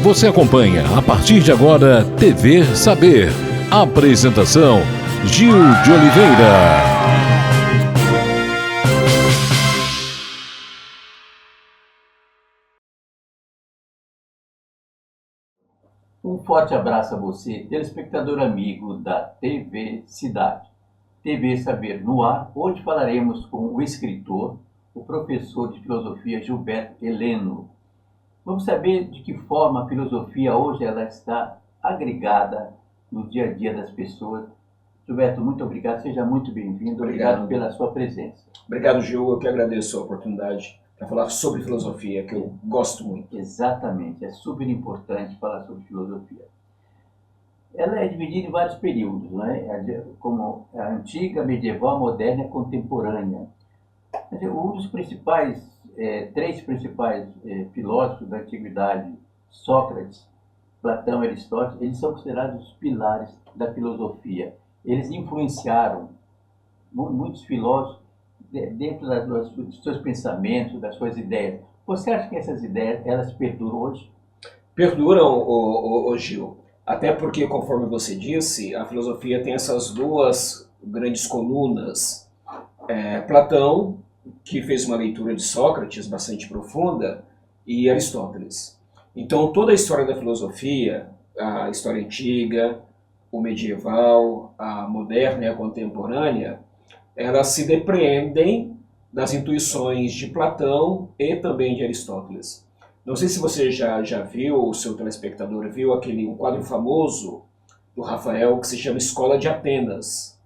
Você acompanha a partir de agora TV Saber. Apresentação Gil de Oliveira. Um forte abraço a você, telespectador amigo da TV Cidade. TV Saber no ar. Hoje falaremos com o escritor, o professor de filosofia Gilberto Heleno. Vamos saber de que forma a filosofia hoje ela está agregada no dia a dia das pessoas. Gilberto, muito obrigado, seja muito bem-vindo. Obrigado pela sua presença. Obrigado, Gil. Eu que agradeço a oportunidade para falar sobre filosofia, que eu gosto muito. Exatamente, é super importante falar sobre filosofia. Ela é dividida em vários períodos, né? Como a antiga, medieval, moderna e contemporânea. Um dos principais, três principais filósofos da antiguidade, Sócrates, Platão e Aristóteles, eles são considerados os pilares da filosofia. Eles influenciaram muitos filósofos dentro dos seus pensamentos, das suas ideias. Você acha que essas ideias, elas perduram hoje? Perduram, Gil. Até porque, conforme você disse, a filosofia tem essas duas grandes colunas. Platão, que fez uma leitura de Sócrates bastante profunda, e Aristóteles. Então, toda a história da filosofia, a história antiga, o medieval, a moderna e a contemporânea, elas se depreendem das intuições de Platão e também de Aristóteles. Não sei se você já viu, o seu telespectador viu um quadro famoso do Rafael que se chama Escola de Atenas.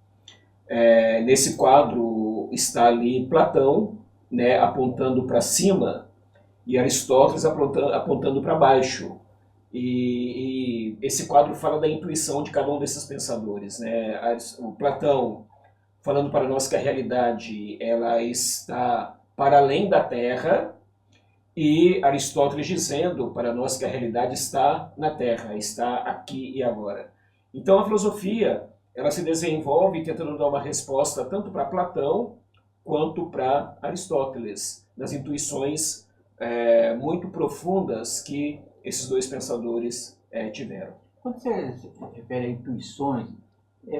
Nesse quadro está ali Platão, né, apontando para cima e Aristóteles apontando para baixo. E esse quadro fala da intuição de cada um desses pensadores, né? O Platão falando para nós que a realidade ela está para além da Terra, e Aristóteles dizendo para nós que a realidade está na Terra, está aqui e agora. Então a filosofia ela se desenvolve tentando dar uma resposta tanto para Platão quanto para Aristóteles, nas intuições muito profundas que esses dois pensadores tiveram. Quando você se refere a intuições,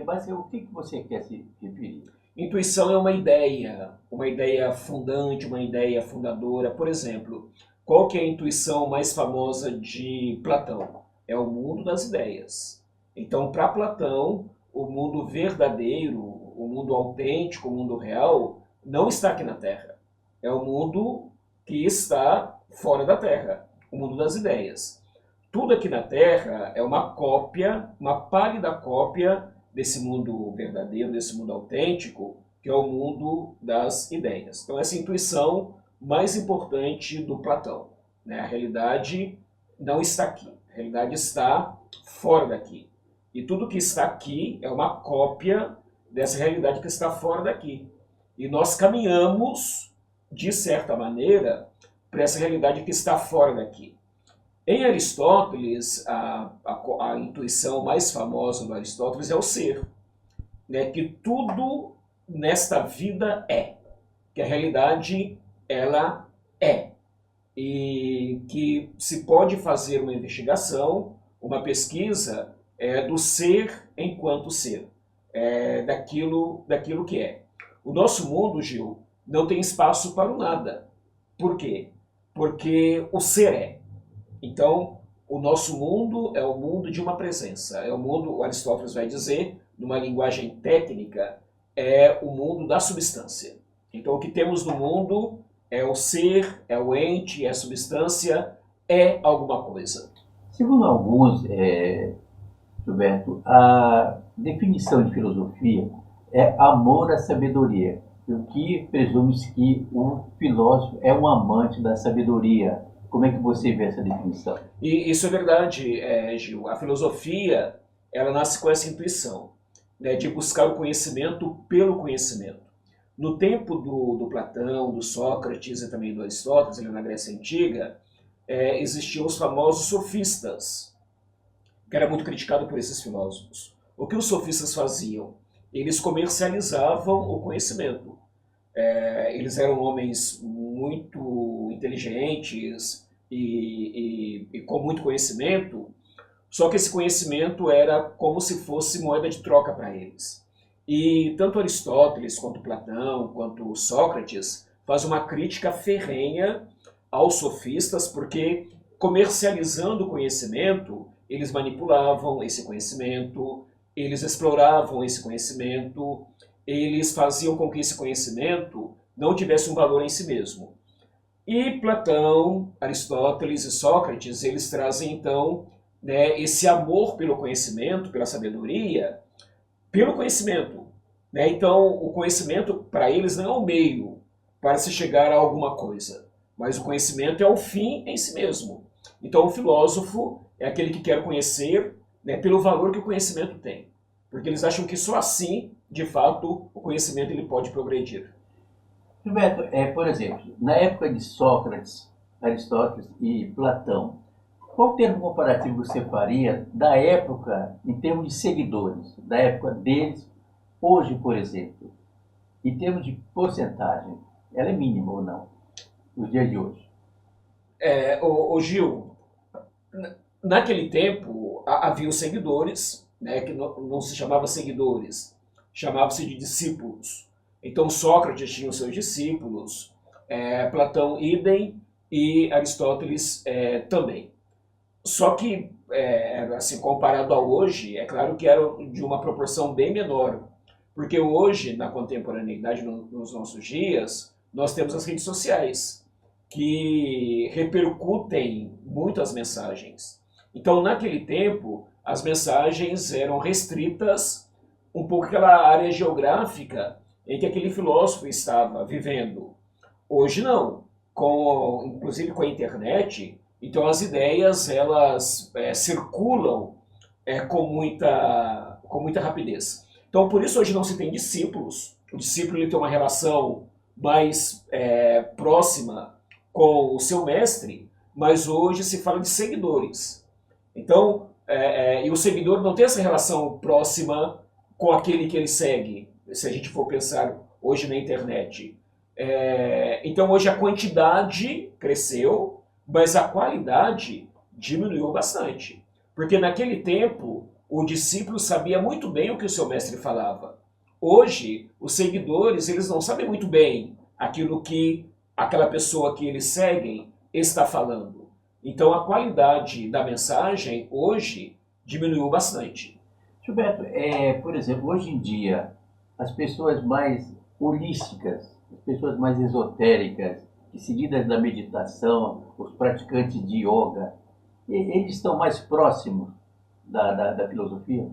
basicamente, o que você quer se referir? Intuição é uma ideia fundante, uma ideia fundadora. Por exemplo, qual que é a intuição mais famosa de Platão? É o mundo das ideias. Então, para Platão, o mundo verdadeiro, o mundo autêntico, o mundo real, não está aqui na Terra. É o mundo que está fora da Terra, o mundo das ideias. Tudo aqui na Terra é uma cópia, uma pálida cópia desse mundo verdadeiro, desse mundo autêntico, que é o mundo das ideias. Então essa intuição mais importante do Platão, né? A realidade não está aqui, a realidade está fora daqui. E tudo que está aqui é uma cópia dessa realidade que está fora daqui. E nós caminhamos, de certa maneira, para essa realidade que está fora daqui. Em Aristóteles, a intuição mais famosa do Aristóteles é o ser, né? Que tudo nesta vida é, que a realidade ela é, e que se pode fazer uma investigação, uma pesquisa do ser enquanto ser, daquilo que é. O nosso mundo, Gil, não tem espaço para o nada. Por quê? Porque o ser é. Então, o nosso mundo é o mundo de uma presença. É o mundo, o Aristóteles vai dizer, numa linguagem técnica, é o mundo da substância. Então, o que temos no mundo é o ser, é o ente, é a substância, é alguma coisa. Segundo alguns, Gilberto, a definição de filosofia é amor à sabedoria, o que presume-se que o filósofo é um amante da sabedoria. Como é que você vê essa definição? E isso é verdade, Gil. A filosofia, ela nasce com essa intuição, né, de buscar o conhecimento pelo conhecimento. No tempo do Platão, do Sócrates e também do Aristóteles, ali na Grécia Antiga, existiam os famosos sofistas, que era muito criticado por esses filósofos. O que os sofistas faziam? Eles comercializavam o conhecimento. Eles eram homens muito inteligentes, e com muito conhecimento, só que esse conhecimento era como se fosse moeda de troca para eles. E tanto Aristóteles, quanto Platão, quanto Sócrates faz uma crítica ferrenha aos sofistas, porque comercializando o conhecimento, eles manipulavam esse conhecimento, eles exploravam esse conhecimento, eles faziam com que esse conhecimento não tivesse um valor em si mesmo. E Platão, Aristóteles e Sócrates, eles trazem então, né, esse amor pelo conhecimento, pela sabedoria, pelo conhecimento. Né? Então, o conhecimento para eles não é um meio para se chegar a alguma coisa, mas o conhecimento é o fim em si mesmo. Então, o filósofo é aquele que quer conhecer, né, pelo valor que o conhecimento tem, porque eles acham que só assim, de fato, o conhecimento ele pode progredir. Gilberto, por exemplo, na época de Sócrates, Aristóteles e Platão, qual termo comparativo você faria da época, em termos de seguidores, da época deles, hoje, por exemplo, em termos de porcentagem? Ela é mínima ou não, nos dias de hoje? O Gil, naquele tempo havia os seguidores, né, que não se chamava seguidores, chamava-se de discípulos. Então Sócrates tinha os seus discípulos, Platão idem e Aristóteles também. Só que, assim, comparado a hoje, é claro que era de uma proporção bem menor, porque hoje, na contemporaneidade, nos nossos dias, nós temos as redes sociais, que repercutem muitas mensagens. Então, naquele tempo, as mensagens eram restritas um pouco àquela área geográfica em que aquele filósofo estava vivendo. Hoje não, inclusive com a internet, então as ideias elas circulam com muita rapidez. Então por isso hoje não se tem discípulos. O discípulo ele tem uma relação mais próxima com o seu mestre, mas hoje se fala de seguidores. Então, e o seguidor não tem essa relação próxima com aquele que ele segue, se a gente for pensar hoje na internet. Então hoje a quantidade cresceu, mas a qualidade diminuiu bastante. Porque naquele tempo o discípulo sabia muito bem o que o seu mestre falava. Hoje, os seguidores eles não sabem muito bem aquilo que aquela pessoa que eles seguem está falando. Então a qualidade da mensagem hoje diminuiu bastante. Gilberto, por exemplo, hoje em dia, as pessoas mais holísticas, as pessoas mais esotéricas, seguidas da meditação, os praticantes de yoga, eles estão mais próximos da filosofia?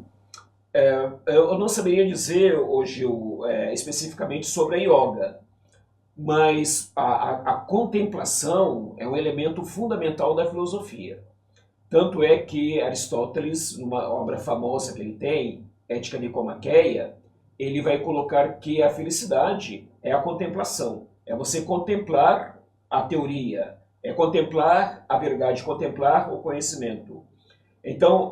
Eu não saberia dizer hoje especificamente sobre a yoga, mas a contemplação é um elemento fundamental da filosofia. Tanto é que Aristóteles, numa obra famosa que ele tem, Ética Nicomaqueia, ele vai colocar que a felicidade é a contemplação. É você contemplar a teoria, é contemplar a verdade, contemplar o conhecimento. Então,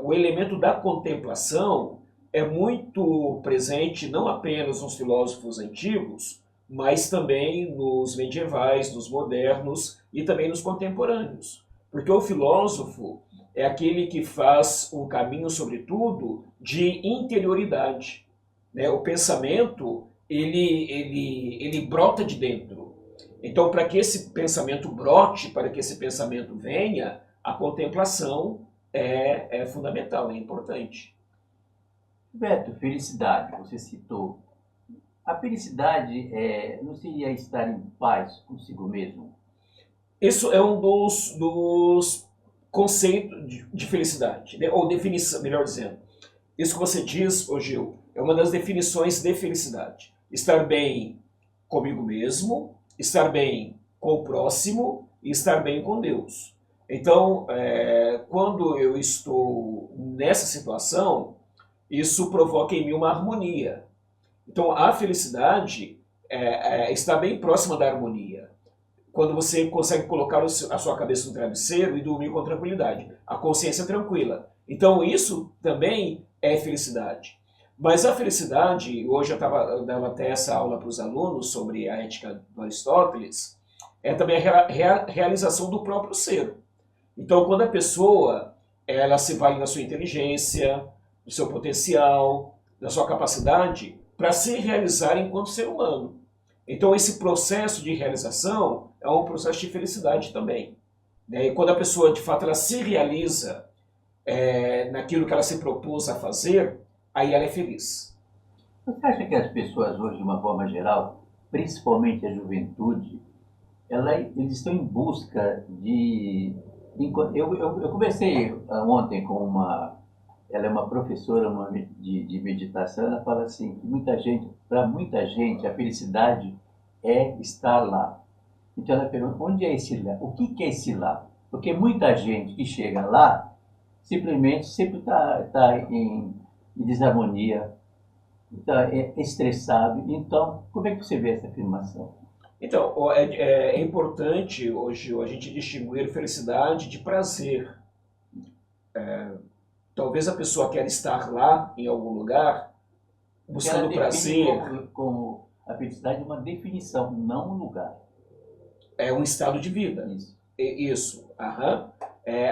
o elemento da contemplação é muito presente não apenas nos filósofos antigos, mas também nos medievais, nos modernos e também nos contemporâneos. Porque o filósofo é aquele que faz um caminho, sobretudo, de interioridade. Né? O pensamento, ele brota de dentro. Então, para que esse pensamento brote, para que esse pensamento venha, a contemplação é fundamental, é importante. Beto, felicidade, você citou. A felicidade não seria estar em paz consigo mesmo? Isso é um dos conceitos de felicidade, né? Ou definição, melhor dizendo. Isso que você diz, Gil, é uma das definições de felicidade. Estar bem comigo mesmo, estar bem com o próximo e estar bem com Deus. Então, quando eu estou nessa situação, isso provoca em mim uma harmonia. Então, a felicidade está bem próxima da harmonia. Quando você consegue colocar a sua cabeça no travesseiro e dormir com tranquilidade. A consciência tranquila. Então, isso também é felicidade. Mas a felicidade, hoje eu dava até essa aula para os alunos sobre a ética do Aristóteles, é também a realização do próprio ser. Então, quando a pessoa ela se vale da sua inteligência, do seu potencial, da sua capacidade para se realizar enquanto ser humano. Então, esse processo de realização é um processo de felicidade também. E quando a pessoa, de fato, ela se realiza naquilo que ela se propôs a fazer, aí ela é feliz. Você acha que as pessoas hoje, de uma forma geral, principalmente a juventude, eles estão em busca de... Eu conversei ontem com ela é uma professora de meditação, ela fala assim, que para muita gente, a felicidade é estar lá. Então ela pergunta, onde é esse lá? O que é esse lá? Porque muita gente que chega lá, simplesmente sempre está em desarmonia, está estressado. Então, como é que você vê essa afirmação? Então, é importante hoje a gente distinguir felicidade de prazer. Talvez a pessoa queira estar lá, em algum lugar, buscando prazer. Como a felicidade é uma definição, não um lugar. É um estado de vida. Isso. Isso. Aham.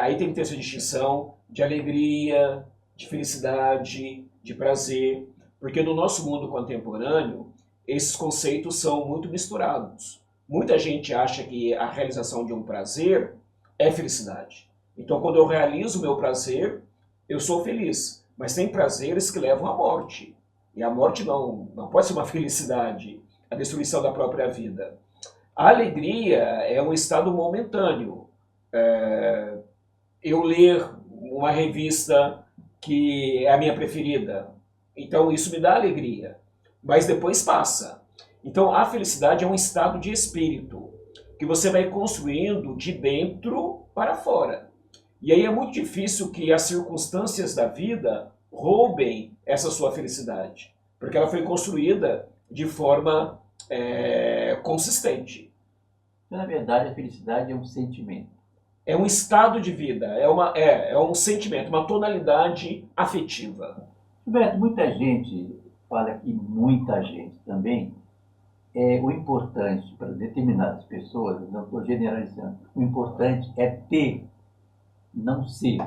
Aí tem que ter essa distinção de alegria, de felicidade, de prazer. Porque no nosso mundo contemporâneo, esses conceitos são muito misturados. Muita gente acha que a realização de um prazer é felicidade. Então, quando eu realizo o meu prazer, eu sou feliz. Mas tem prazeres que levam à morte. E a morte não pode ser uma felicidade, a destruição da própria vida. A alegria é um estado momentâneo. Eu ler uma revista que é a minha preferida, então isso me dá alegria, mas depois passa. Então a felicidade é um estado de espírito que você vai construindo de dentro para fora. E aí é muito difícil que as circunstâncias da vida roubem essa sua felicidade, porque ela foi construída de forma consistente. Na verdade, a felicidade é um sentimento. É um estado de vida, é um sentimento, uma tonalidade afetiva. Gilberto, muita gente fala que muita gente também, o importante para determinadas pessoas, não estou generalizando, o importante é ter, não ser.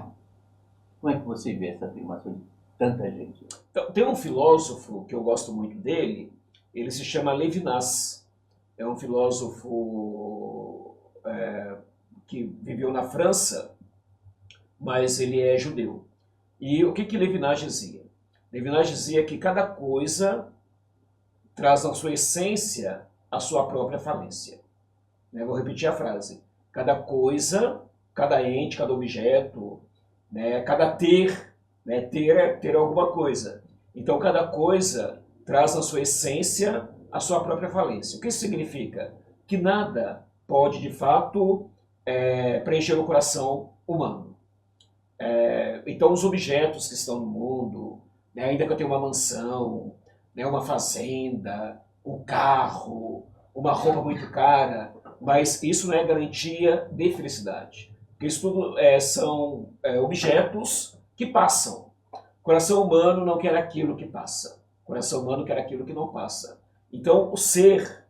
Como é que você vê essa afirmação de tanta gente? Então, tem um filósofo que eu gosto muito dele, ele se chama Levinas. É um filósofo que viveu na França, mas ele é judeu. E o que Levinas dizia? Levinas dizia que cada coisa traz na sua essência a sua própria falência. Vou repetir a frase. Cada coisa, cada ente, cada objeto, cada ter, ter é ter alguma coisa. Então cada coisa traz na sua essência a sua própria falência. O que isso significa? Que nada pode, de fato, preencher o coração humano. Então os objetos que estão no mundo, ainda que eu tenha uma mansão, uma fazenda, um carro, uma roupa muito cara, mas isso não é garantia de felicidade. Porque isso tudo são objetos que passam. O coração humano não quer aquilo que passa. O coração humano quer aquilo que não passa. Então o ser,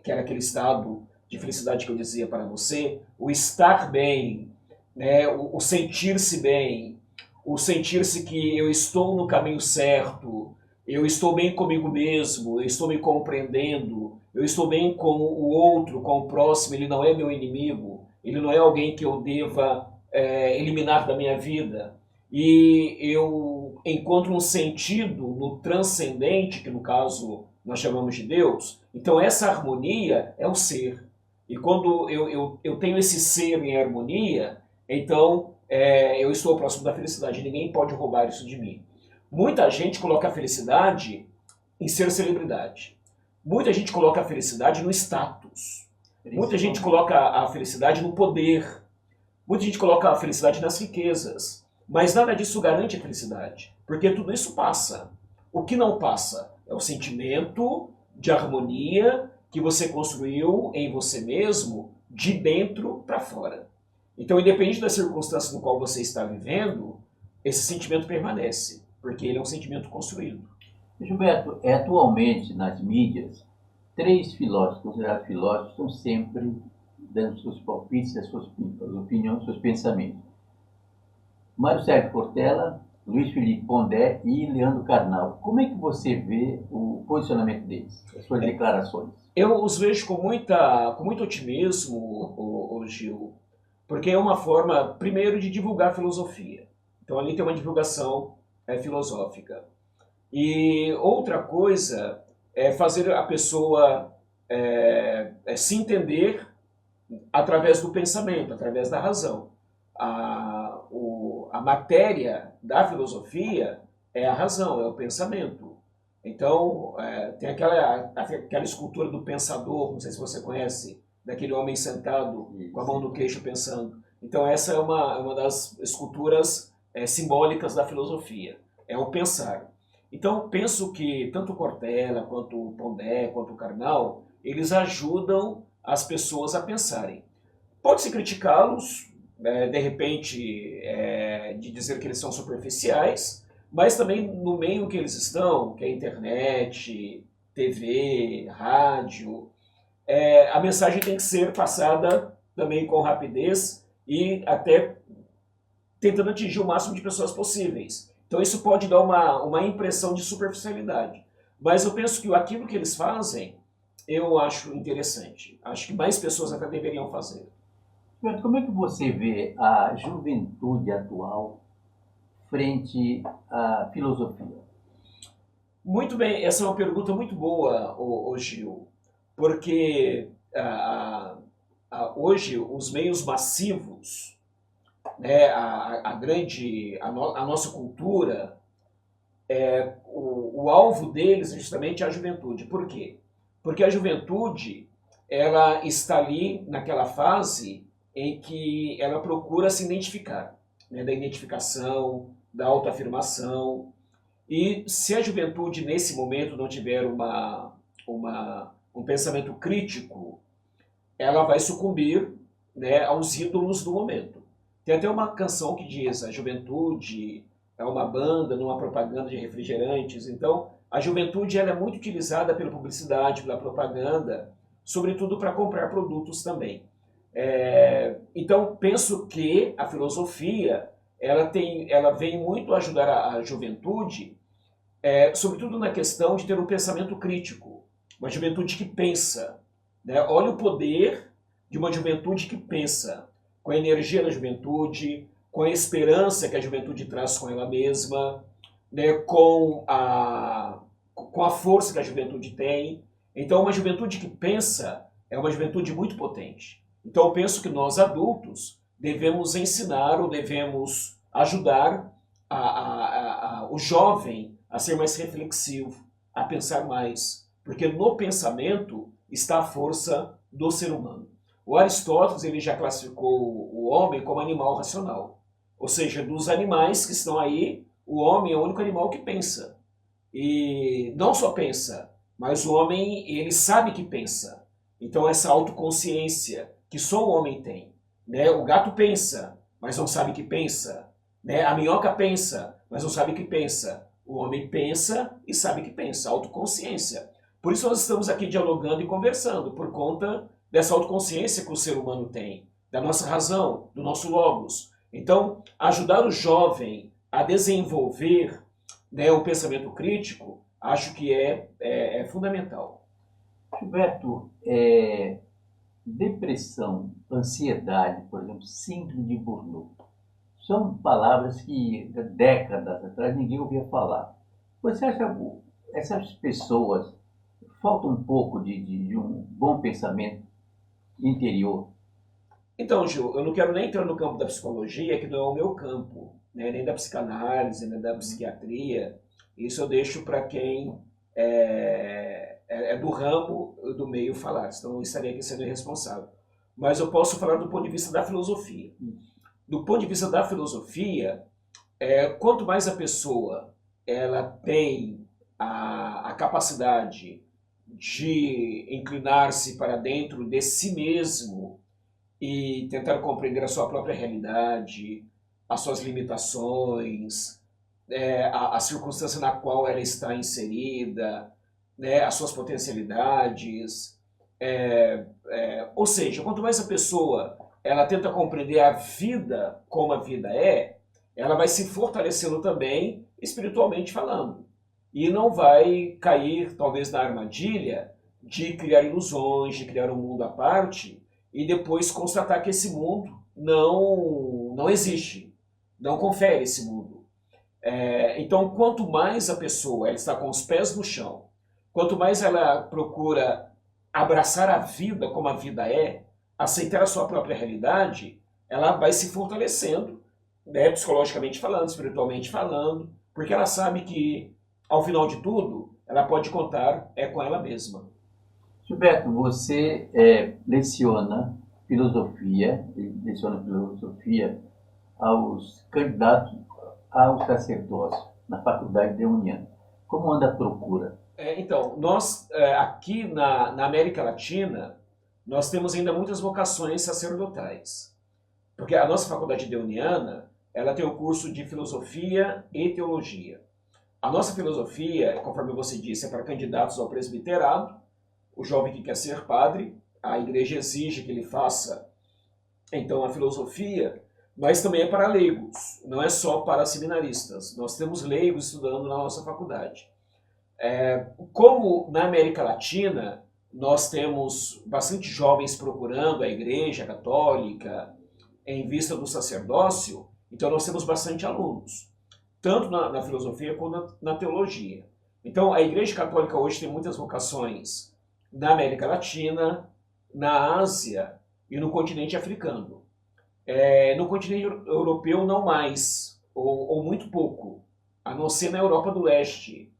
que era aquele estado de felicidade que eu dizia para você, o estar bem, o sentir-se bem, o sentir-se que eu estou no caminho certo, eu estou bem comigo mesmo, eu estou me compreendendo, eu estou bem com o outro, com o próximo, ele não é meu inimigo, ele não é alguém que eu deva eliminar da minha vida. E eu encontro um sentido no transcendente, que no caso nós chamamos de Deus. Então essa harmonia é o ser. E quando eu tenho esse ser em harmonia, então eu estou próximo da felicidade. Ninguém pode roubar isso de mim. Muita gente coloca a felicidade em ser celebridade. Muita gente coloca a felicidade no status. Muita gente coloca a felicidade no poder. Muita gente coloca a felicidade nas riquezas. Mas nada disso garante a felicidade. Porque tudo isso passa. O que não passa é o sentimento de harmonia que você construiu em você mesmo de dentro para fora. Então, independente da circunstância no qual você está vivendo, esse sentimento permanece, porque ele é um sentimento construído. Gilberto, atualmente nas mídias, três filósofos, considerados filósofos, estão sempre dando seus palpites, as suas opiniões, seus pensamentos. Mário Sérgio Cortella, Luiz Felipe Pondé e Leandro Carnal. Como é que você vê o posicionamento deles, as suas declarações? Eu os vejo com muito otimismo, o Gil, porque é uma forma, primeiro, de divulgar filosofia. Então ali tem uma divulgação filosófica. E outra coisa é fazer a pessoa se entender através do pensamento, através da razão. A matéria da filosofia é a razão, é o pensamento. Então, tem aquela escultura do pensador, não sei se você conhece, daquele homem sentado com a mão no queixo pensando. Então, essa é uma das esculturas simbólicas da filosofia, é o pensar. Então, penso que tanto Cortella, quanto o Pondé, quanto o Karnal, eles ajudam as pessoas a pensarem. Pode-se criticá-los, de repente, de dizer que eles são superficiais, mas também no meio que eles estão, que é internet, TV, rádio, a mensagem tem que ser passada também com rapidez e até tentando atingir o máximo de pessoas possíveis. Então isso pode dar uma impressão de superficialidade. Mas eu penso que aquilo que eles fazem, eu acho interessante. Acho que mais pessoas até deveriam fazer. Como é que você vê a juventude atual frente à filosofia? Muito bem, essa é uma pergunta muito boa, Gil, porque hoje os meios massivos, né, a nossa cultura, o alvo deles é justamente a juventude. Por quê? Porque a juventude ela está ali naquela fase em que ela procura se identificar, né, da identificação, da autoafirmação. E se a juventude nesse momento não tiver um pensamento crítico, ela vai sucumbir, né, aos ídolos do momento. Tem até uma canção que diz: a juventude é uma banda numa propaganda de refrigerantes. Então, a juventude ela é muito utilizada pela publicidade, pela propaganda, sobretudo para comprar produtos também. Então, penso que a filosofia ela vem muito ajudar a juventude, sobretudo na questão de ter um pensamento crítico, uma juventude que pensa, né? Olha o poder de uma juventude que pensa, com a energia da juventude, com a esperança que a juventude traz com ela mesma, né? com a força que a juventude tem. Então, uma juventude que pensa é uma juventude muito potente. Então, eu penso que nós, adultos, devemos ensinar ou devemos ajudar o jovem a ser mais reflexivo, a pensar mais, porque no pensamento está a força do ser humano. O Aristóteles ele já classificou o homem como animal racional, ou seja, dos animais que estão aí, o homem é o único animal que pensa. E não só pensa, mas o homem ele sabe que pensa. Então essa autoconsciência que só o homem tem, né? O gato pensa, mas não sabe que pensa, né? A minhoca pensa, mas não sabe que pensa. O homem pensa e sabe que pensa, autoconsciência. Por isso nós estamos aqui dialogando e conversando, por conta dessa autoconsciência que o ser humano tem, da nossa razão, do nosso logos. Então, ajudar o jovem a desenvolver, né, um pensamento crítico, acho que é fundamental. Gilberto, depressão, ansiedade, por exemplo, síndrome de Burnout, são palavras que décadas atrás ninguém ouvia falar. Você acha que essas pessoas faltam um pouco de um bom pensamento interior? Então, Gil, eu não quero nem entrar no campo da psicologia, que não é o meu campo, né? Nem da psicanálise, nem da psiquiatria. Isso eu deixo para quem é do ramo, do meio falar, senão eu estaria aqui sendo irresponsável. Mas eu posso falar do ponto de vista da filosofia. Do ponto de vista da filosofia, quanto mais a pessoa ela tem a capacidade de inclinar-se para dentro de si mesmo e tentar compreender a sua própria realidade, as suas limitações, a circunstância na qual ela está inserida, né, as suas potencialidades. Ou seja, quanto mais a pessoa ela tenta compreender a vida como a vida é, ela vai se fortalecendo também espiritualmente falando. E não vai cair, talvez, na armadilha de criar ilusões, de criar um mundo à parte e depois constatar que esse mundo não existe, não confere esse mundo. Então, quanto mais a pessoa ela está com os pés no chão, quanto mais ela procura abraçar a vida como a vida é, aceitar a sua própria realidade, ela vai se fortalecendo, né, psicologicamente falando, espiritualmente falando, porque ela sabe que, ao final de tudo, ela pode contar com ela mesma. Gilberto, você leciona filosofia aos candidatos ao sacerdócio na Faculdade de União. Como anda a procura? Então, nós aqui na América Latina, nós temos ainda muitas vocações sacerdotais. Porque a nossa Faculdade Deuniana, ela tem o curso de Filosofia e Teologia. A nossa filosofia, conforme você disse, é para candidatos ao presbiterado, o jovem que quer ser padre, a igreja exige que ele faça, então, a filosofia, mas também é para leigos, não é só para seminaristas. Nós temos leigos estudando na nossa faculdade. Como na América Latina, nós temos bastante jovens procurando a Igreja Católica em vista do sacerdócio, então nós temos bastante alunos, tanto na filosofia quanto na teologia. Então, a Igreja Católica hoje tem muitas vocações na América Latina, na Ásia e no continente africano. No continente europeu, não mais, ou muito pouco, a não ser na Europa do Leste.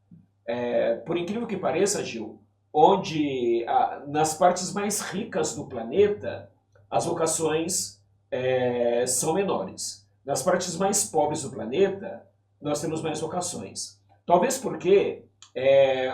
Por incrível que pareça, Gil, onde nas partes mais ricas do planeta, as vocações são menores. Nas partes mais pobres do planeta, nós temos mais vocações. Talvez porque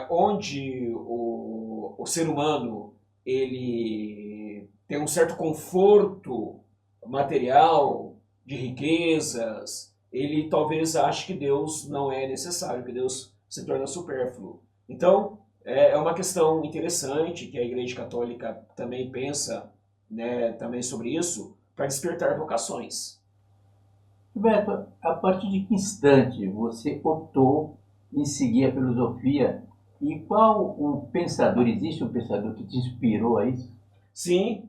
onde o ser humano ele tem um certo conforto material, de riquezas, ele talvez ache que Deus não é necessário, que Deus se torna supérfluo. Então, é uma questão interessante que a Igreja Católica também pensa, né, também sobre isso, para despertar vocações. Gilberto, a partir de que instante você optou em seguir a filosofia e qual existe um pensador que te inspirou a isso? Sim,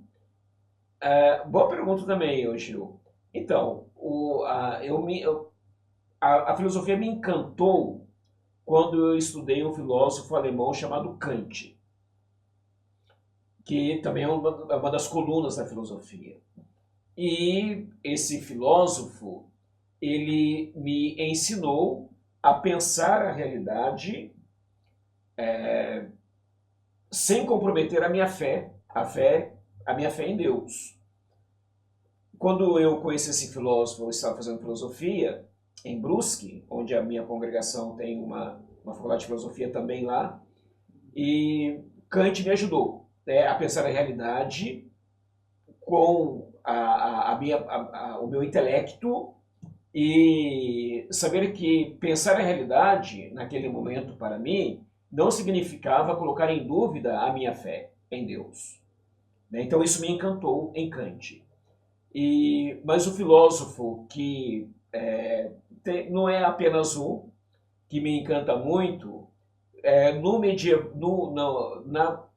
boa pergunta também, Gil. Então, a filosofia me encantou quando eu estudei um filósofo alemão chamado Kant, que também é uma das colunas da filosofia. E esse filósofo, ele me ensinou a pensar a realidade sem comprometer a minha fé em Deus. Quando eu conheci esse filósofo, eu estava fazendo filosofia em Brusque, onde a minha congregação tem uma faculdade de filosofia também lá, e Kant me ajudou, né, a pensar a realidade com o meu intelecto e saber que pensar a realidade naquele momento para mim não significava colocar em dúvida a minha fé em Deus. Então isso me encantou em Kant. Mas o filósofo que não é apenas um, que me encanta muito,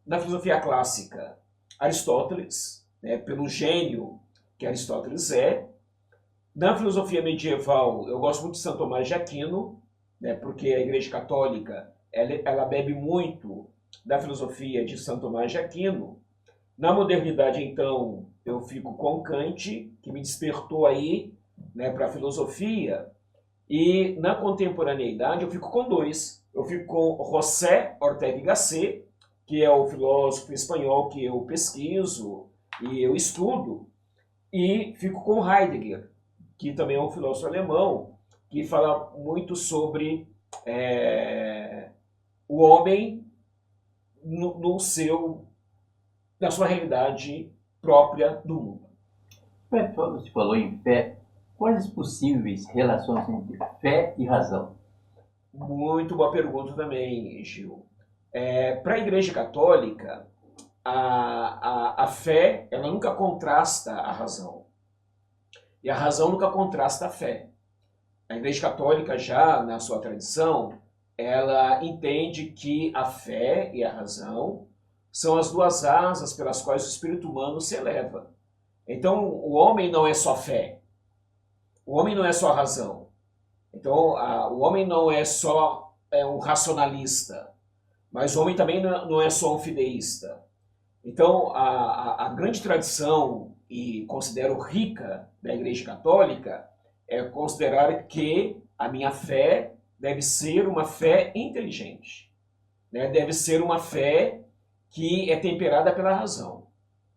na filosofia clássica, Aristóteles, né, pelo gênio que Aristóteles é. Na filosofia medieval, eu gosto muito de Santo Tomás de Aquino, né, porque a Igreja Católica ela bebe muito da filosofia de Santo Tomás de Aquino. Na modernidade, então, eu fico com Kant, que me despertou aí, né, para a filosofia. E na contemporaneidade, eu fico com dois. Eu fico com José Ortega y Gasset, que é o filósofo espanhol que eu pesquiso e eu estudo, e fico com Heidegger, que também é um filósofo alemão, que fala muito sobre o homem na sua realidade própria do mundo. Você falou em fé. Quais as possíveis relações entre fé e razão? Muito boa pergunta também, Gil. Para a Igreja Católica, a fé ela nunca contrasta a razão. E a razão nunca contrasta a fé. A Igreja Católica, já na sua tradição, ela entende que a fé e a razão são as duas asas pelas quais o espírito humano se eleva. Então, o homem não é só fé. O homem não é só razão. Então, o homem não é só um racionalista. Mas o homem também não é só um fideísta. Então, a grande tradição, e considero rica, da Igreja Católica, é considerar que a minha fé deve ser uma fé inteligente, né? Deve ser uma fé que é temperada pela razão.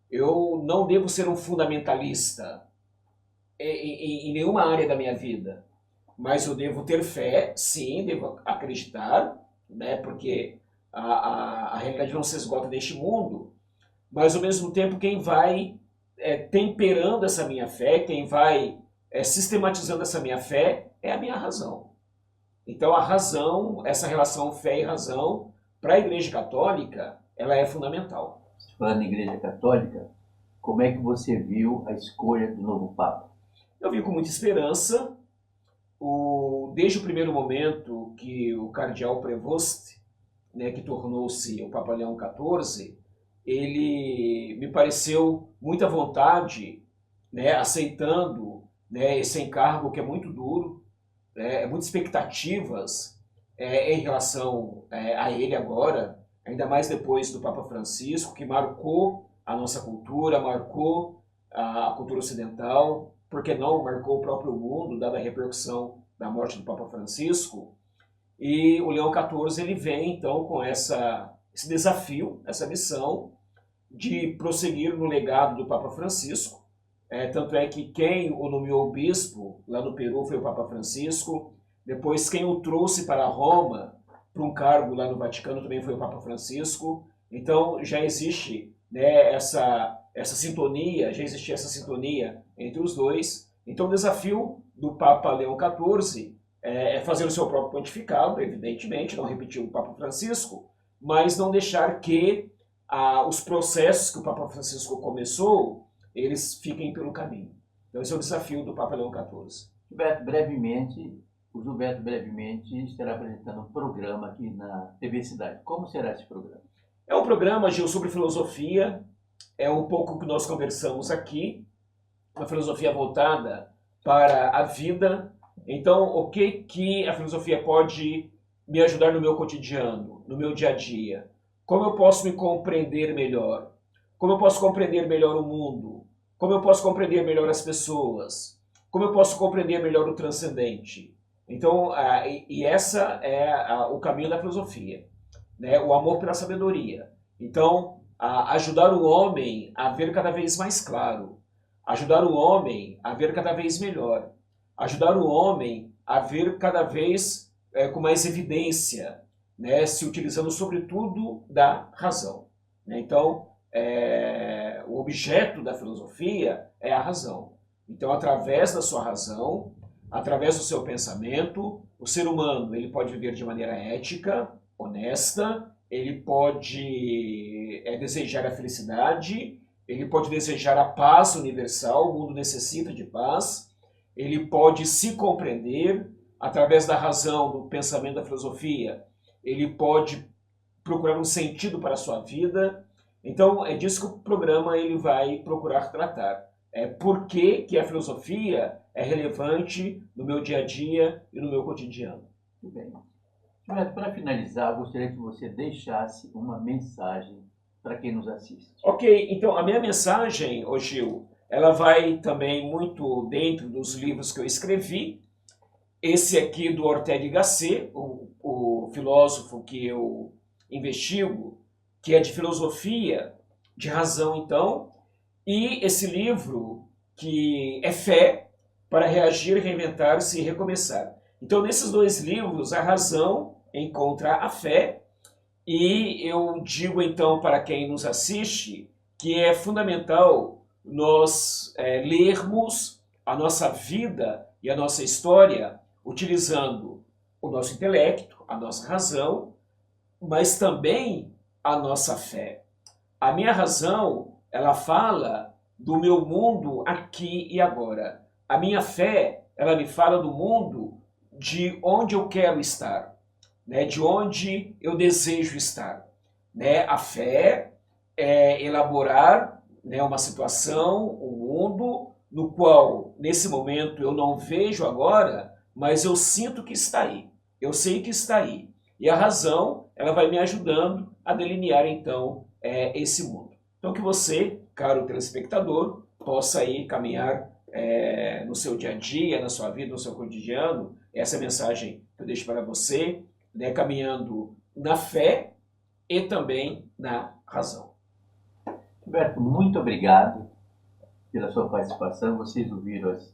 Eu não devo ser um fundamentalista em nenhuma área da minha vida, mas eu devo ter fé, sim, devo acreditar, né? Porque a realidade não se esgota deste mundo, mas ao mesmo tempo quem vai temperando essa minha fé, quem vai sistematizando essa minha fé é a minha razão. Então a razão, essa relação fé e razão, para a Igreja Católica, ela é fundamental. Falando em Igreja Católica, como é que você viu a escolha do novo Papa? Eu vi com muita esperança. Desde o primeiro momento que o cardeal Prevost, né, que tornou-se o Papa Leão XIV, ele me pareceu muita vontade, né, aceitando, né, esse encargo que é muito duro, muitas expectativas em relação a ele agora, ainda mais depois do Papa Francisco, que marcou a nossa cultura, marcou a cultura ocidental, por que não marcou o próprio mundo, dada a repercussão da morte do Papa Francisco. E o Leão XIV ele vem então com esse desafio, essa missão de prosseguir no legado do Papa Francisco. Tanto é que quem o nomeou bispo lá no Peru foi o Papa Francisco. Depois quem o trouxe para Roma, para um cargo lá no Vaticano, também foi o Papa Francisco. Então já existe, né, essa sintonia, já existia essa sintonia entre os dois. Então o desafio do Papa Leão XIV é fazer o seu próprio pontificado, evidentemente, não repetir o Papa Francisco, mas não deixar que os processos que o Papa Francisco começou, eles fiquem pelo caminho. Então esse é o desafio do Papa Leão XIV. O Gilberto brevemente estará apresentando um programa aqui na TV Cidade. Como será esse programa? É um programa, Gil, sobre filosofia, é um pouco o que nós conversamos aqui, uma filosofia voltada para a vida. Então, o que a filosofia pode me ajudar no meu cotidiano, no meu dia a dia? Como eu posso me compreender melhor? Como eu posso compreender melhor o mundo? Como eu posso compreender melhor as pessoas? Como eu posso compreender melhor o transcendente? Então, essa é o caminho da filosofia, né? O amor pela sabedoria. Então, ajudar o homem a ver cada vez mais claro, ajudar o homem a ver cada vez melhor, ajudar o homem a ver cada vez com mais evidência, né? Se utilizando sobretudo da razão, né? Então, o objeto da filosofia é a razão. Então, através da sua razão, através do seu pensamento, o ser humano ele pode viver de maneira ética, honesta, ele pode desejar a felicidade, ele pode desejar a paz universal, o mundo necessita de paz, ele pode se compreender através da razão, do pensamento, da filosofia, ele pode procurar um sentido para a sua vida. Então é disso que o programa ele vai procurar tratar. Por que a filosofia é relevante no meu dia a dia e no meu cotidiano. Muito bem. Para finalizar, eu gostaria que você deixasse uma mensagem para quem nos assiste. Ok, então a minha mensagem, Gil, ela vai também muito dentro dos livros que eu escrevi. Esse aqui do Ortega y Gasset, o filósofo que eu investigo, que é de filosofia, de razão então, e esse livro que é Fé para Reagir, Reinventar-se e Recomeçar. Então nesses dois livros a razão encontra a fé, e eu digo então para quem nos assiste que é fundamental nós lermos a nossa vida e a nossa história utilizando o nosso intelecto, a nossa razão, mas também a nossa fé. A minha razão, ela fala do meu mundo aqui e agora. A minha fé, ela me fala do mundo de onde eu quero estar, né? De onde eu desejo estar. Né? A fé é elaborar, né, uma situação, um mundo no qual, nesse momento, eu não vejo agora, mas eu sinto que está aí. Eu sei que está aí. E a razão, ela vai me ajudando a delinear, então, esse mundo. Então, que você, caro telespectador, possa aí caminhar no seu dia a dia, na sua vida, no seu cotidiano. Essa é a mensagem que eu deixo para você, né, caminhando na fé e também na razão. Gilberto, muito obrigado pela sua participação. Vocês ouviram as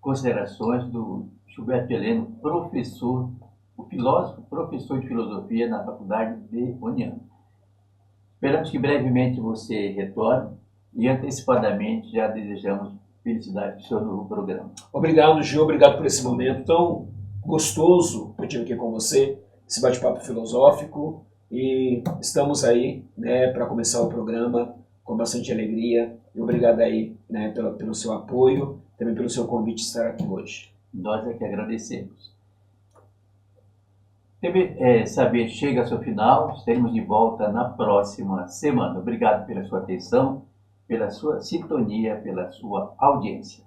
considerações do Gilberto Heleno, professor, o filósofo, professor de filosofia na Faculdade de União. Esperamos que brevemente você retorne e antecipadamente já desejamos felicidade para o seu novo programa. Obrigado, Gil, obrigado por esse momento tão gostoso que eu tive aqui com você, esse bate-papo filosófico, e estamos aí, né, para começar o programa com bastante alegria, e obrigado aí, né, pelo seu apoio, também pelo seu convite de estar aqui hoje. Nós é que agradecemos. TV Saber chega ao seu final, estaremos de volta na próxima semana. Obrigado pela sua atenção, pela sua sintonia, pela sua audiência.